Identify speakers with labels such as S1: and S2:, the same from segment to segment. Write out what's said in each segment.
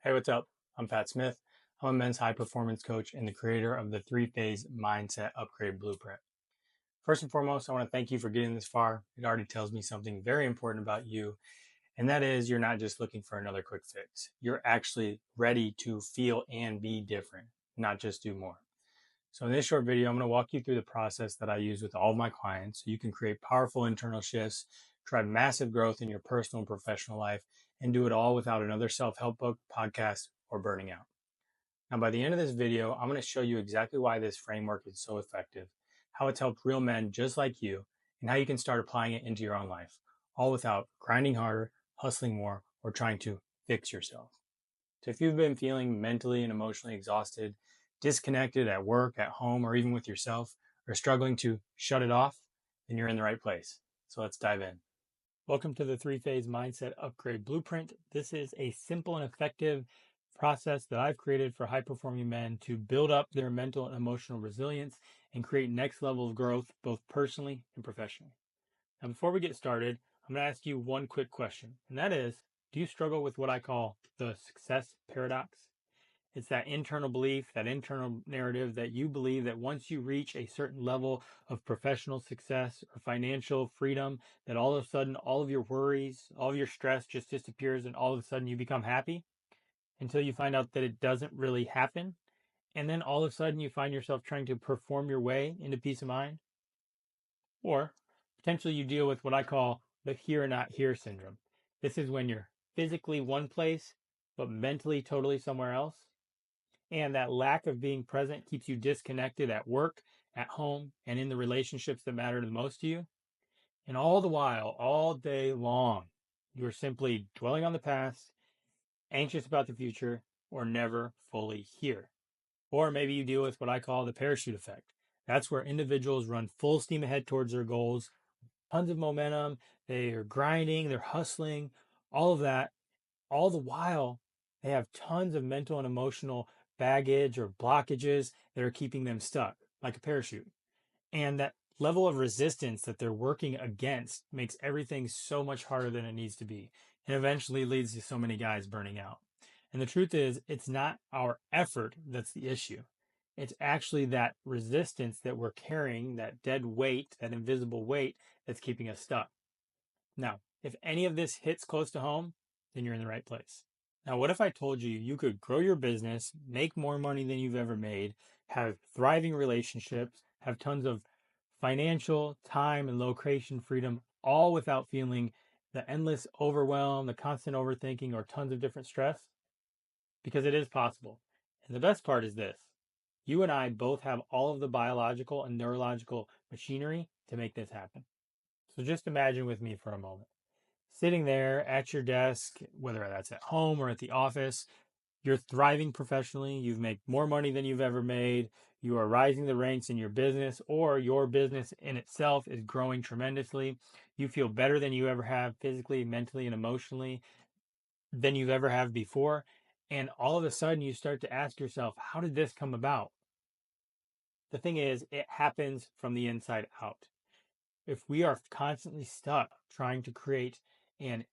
S1: Hey, what's up? I'm Pat Smith. I'm a men's high performance coach and the creator of the three phase mindset upgrade blueprint. First and foremost, I want to thank you for getting this far. It already tells me something very important about you, and that is you're not just looking for another quick fix. You're actually ready to feel and be different, not just do more. So, in this short video, I'm going to walk you through the process that I use with all of my clients so you can create powerful internal shifts, drive massive growth in your personal and professional life, and do it all without another self help book, podcast, or burning out. Now, by the end of this video, I'm going to show you exactly why this framework is so effective, how it's helped real men just like you, and how you can start applying it into your own life, all without grinding harder, hustling more, or trying to fix yourself. So if you've been feeling mentally and emotionally exhausted, disconnected at work, at home, or even with yourself, or struggling to shut it off, then you're in the right place. So let's dive in. Welcome to the three phase mindset upgrade blueprint. This is a simple and effective process that I've created for high performing men to build up their mental and emotional resilience and create next level of growth, both personally and professionally. Now, before we get started, I'm going to ask you one quick question, and that is, do you struggle with what I call the success paradox? It's that internal belief, that internal narrative that you believe that once you reach a certain level of professional success or financial freedom, that all of a sudden all of your worries, all of your stress just disappears and all of a sudden you become happy until you find out that it doesn't really happen. And then all of a sudden you find yourself trying to perform your way into peace of mind. Or potentially you deal with what I call the here and not here syndrome. This is when you're physically one place, but mentally totally somewhere else. And that lack of being present keeps you disconnected at work, at home, and in the relationships that matter the most to you. And all the while, all day long, you're simply dwelling on the past, anxious about the future, or never fully here. Or maybe you deal with what I call the parachute effect. That's where individuals run full steam ahead towards their goals, tons of momentum, they are grinding, they're hustling, all of that. All the while, they have tons of mental and emotional baggage or blockages that are keeping them stuck, like a parachute. And that level of resistance that they're working against makes everything so much harder than it needs to be, and eventually leads to so many guys burning out. And the truth is, it's not our effort that's the issue. It's actually that resistance that we're carrying, that dead weight, that invisible weight that's keeping us stuck. Now, if any of this hits close to home, then you're in the right place. Now, what if I told you you could grow your business, make more money than you've ever made, have thriving relationships, have tons of financial, time, and location freedom, all without feeling the endless overwhelm, the constant overthinking, or tons of different stress? Because it is possible. And the best part is this: you and I both have all of the biological and neurological machinery to make this happen. So just imagine with me for a moment sitting there at your desk, whether that's at home or at the office, you're thriving professionally, you've made more money than you've ever made, you are rising the ranks in your business, or your business in itself is growing tremendously. You feel better than you ever have physically, mentally, and emotionally than you've ever have before. And all of a sudden you start to ask yourself, how did this come about? The thing is, it happens from the inside out. If we are constantly stuck trying to create an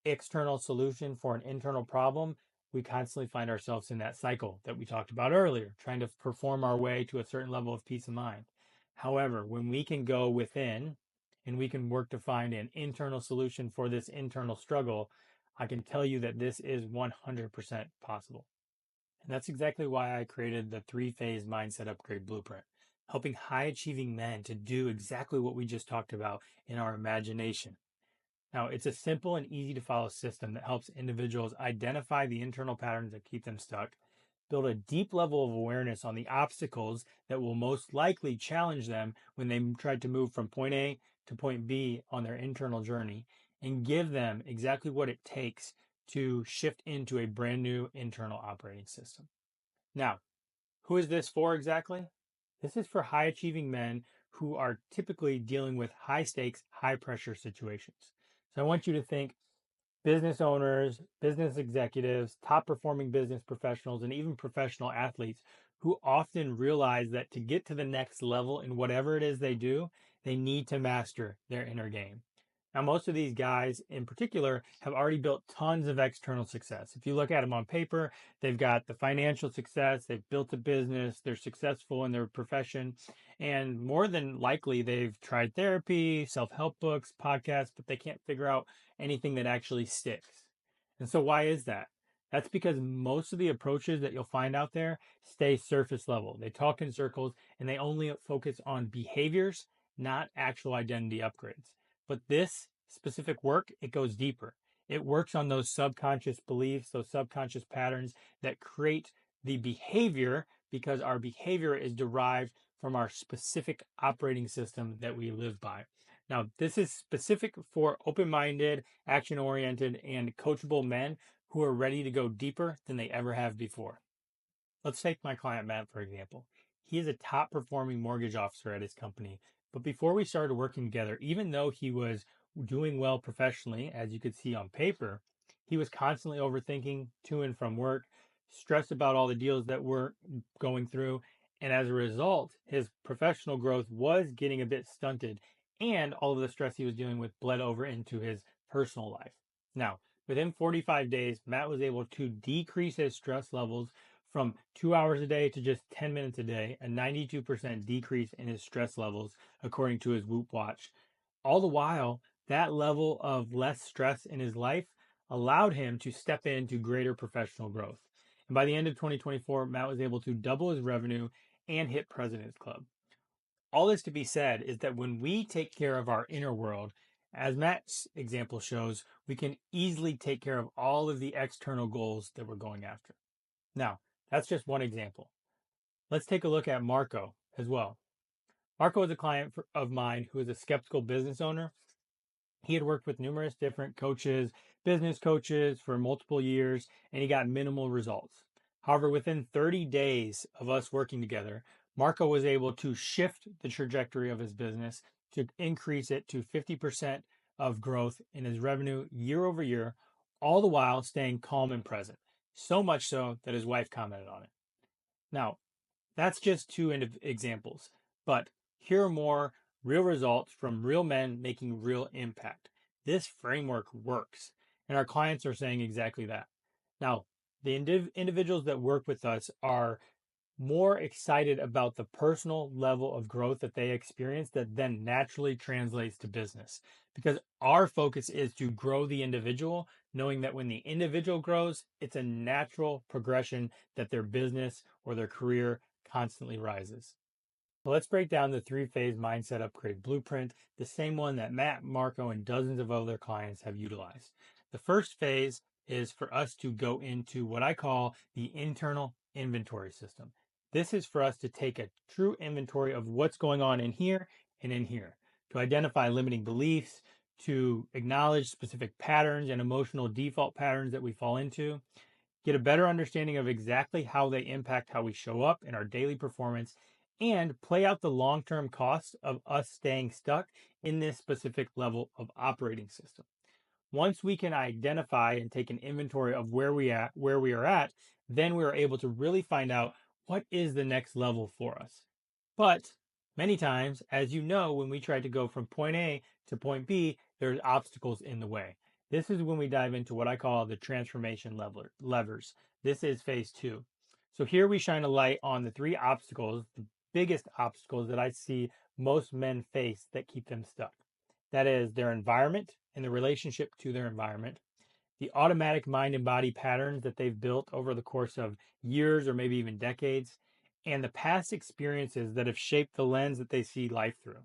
S1: external solution for an internal problem, we constantly find ourselves in that cycle that we talked about earlier, trying to perform our way to a certain level of peace of mind. However, when we can go within and we can work to find an internal solution for this internal struggle, I can tell you that this is 100% possible. And that's exactly why I created the three phase mindset upgrade blueprint, helping high achieving men to do exactly what we just talked about in our imagination. Now, it's a simple and easy to follow system that helps individuals identify the internal patterns that keep them stuck, build a deep level of awareness on the obstacles that will most likely challenge them when they try to move from point A to point B on their internal journey, and give them exactly what it takes to shift into a brand new internal operating system. Now, who is this for exactly? This is for high achieving men who are typically dealing with high stakes, high pressure situations. So I want you to think business owners, business executives, top performing business professionals, and even professional athletes who often realize that to get to the next level in whatever it is they do, they need to master their inner game. Now, most of these guys in particular have already built tons of external success. If you look at them on paper, they've got the financial success, they've built a business, they're successful in their profession, and more than likely they've tried therapy, self help books, podcasts, but they can't figure out anything that actually sticks. And so, why is that? That's because most of the approaches that you'll find out there stay surface level. They talk in circles and they only focus on behaviors, not actual identity upgrades. But this specific work, it goes deeper. It works on those subconscious beliefs, those subconscious patterns that create the behavior because our behavior is derived from our specific operating system that we live by. Now, this is specific for open minded, action oriented, and coachable men who are ready to go deeper than they ever have before. Let's take my client Matt, for example. He is a top performing mortgage officer at his company. But before we started working together, even though he was doing well professionally, as you could see on paper, he was constantly overthinking to and from work, stressed about all the deals that were going through. And as a result, his professional growth was getting a bit stunted, and all of the stress he was dealing with bled over into his personal life. Now, within 45 days, Matt was able to decrease his stress levels from 2 hours a day to just 10 minutes a day, a 92% decrease in his stress levels, according to his Whoop watch. All the while, that level of less stress in his life allowed him to step into greater professional growth. And by the end of 2024, Matt was able to double his revenue and hit President's Club. All this to be said is that when we take care of our inner world, as Matt's example shows, we can easily take care of all of the external goals that we're going after. Now, that's just one example. Let's take a look at Marco as well. Marco is a client of mine who is a skeptical business owner. He had worked with numerous different coaches, business coaches for multiple years, and he got minimal results. However, within 30 days of us working together, Marco was able to shift the trajectory of his business to increase it to 50% of growth in his revenue year over year, all the while staying calm and present. So much so that his wife commented on it. Now, that's just two examples, but here are more real results from real men making real impact. This framework works, and our clients are saying exactly that. Now, the individuals that work with us are more excited about the personal level of growth that they experience that then naturally translates to business. Because our focus is to grow the individual, knowing that when the individual grows, it's a natural progression that their business or their career constantly rises. So let's break down the three-phase mindset upgrade blueprint, the same one that Matt, Marco, and dozens of other clients have utilized. The first phase is for us to go into what I call the internal inventory system. This is for us to take a true inventory of what's going on in here and in here, to identify limiting beliefs, to acknowledge specific patterns and emotional default patterns that we fall into, get a better understanding of exactly how they impact how we show up in our daily performance, and play out the long term costs of us staying stuck in this specific level of operating system. Once we can identify and take an inventory of where we are at, then we are able to really find out what is the next level for us. But many times, as you know, when we try to go from point A to point B, there's obstacles in the way. This is when we dive into what I call the transformation levers. This is phase two. So here we shine a light on the three obstacles, the biggest obstacles that I see most men face that keep them stuck. That is their environment and the relationship to their environment, the automatic mind and body patterns that they've built over the course of years or maybe even decades, and the past experiences that have shaped the lens that they see life through.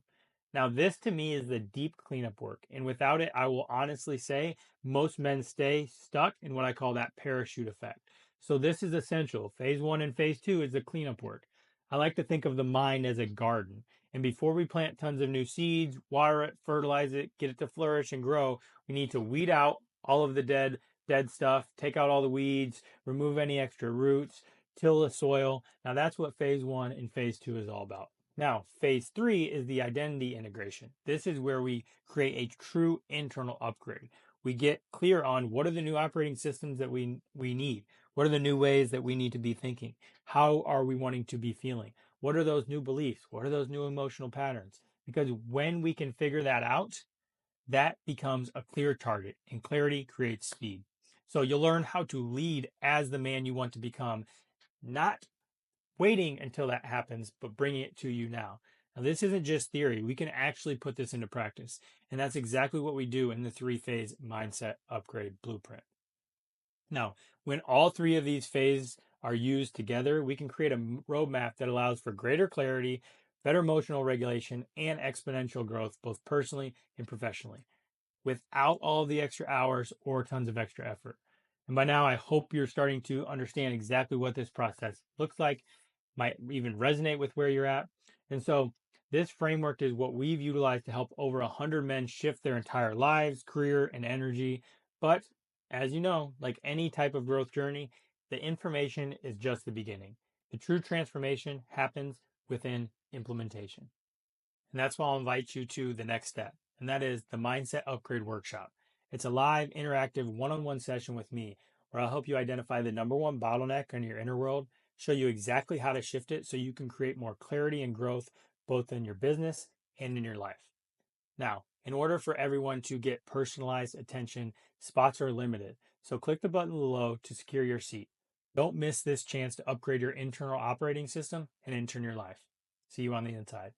S1: Now, this to me is the deep cleanup work. And without it, I will honestly say most men stay stuck in what I call that parachute effect. So, this is essential. Phase one and phase two is the cleanup work. I like to think of the mind as a garden. And before we plant tons of new seeds, water it, fertilize it, get it to flourish and grow, we need to weed out all of the dead stuff, take out all the weeds, remove any extra roots, till the soil. Now that's what phase one and phase two is all about. Now, phase three is the identity integration. This is where we create a true internal upgrade. We get clear on what are the new operating systems that we need. What are the new ways that we need to be thinking? How are we wanting to be feeling? What are those new beliefs? What are those new emotional patterns? Because when we can figure that out, that becomes a clear target, and clarity creates speed. So you'll learn how to lead as the man you want to become, not waiting until that happens, but bringing it to you now. Now, this isn't just theory. We can actually put this into practice. And that's exactly what we do in the three phase mindset upgrade blueprint. Now, when all three of these phases are used together, we can create a roadmap that allows for greater clarity, better emotional regulation, and exponential growth, both personally and professionally, without all the extra hours or tons of extra effort. And by now, I hope you're starting to understand exactly what this process looks like, might even resonate with where you're at. And so, this framework is what we've utilized to help over 100 men shift their entire lives, career, and energy. But as you know, like any type of growth journey, the information is just the beginning. The true transformation happens within implementation. And that's why I'll invite you to the next step, and that is the Mindset Upgrade Workshop. It's a live, interactive, one on one session with me where I'll help you identify the number one bottleneck in your inner world, show you exactly how to shift it so you can create more clarity and growth both in your business and in your life. Now, in order for everyone to get personalized attention, spots are limited. So click the button below to secure your seat. Don't miss this chance to upgrade your internal operating system and in turn your life. See you on the inside.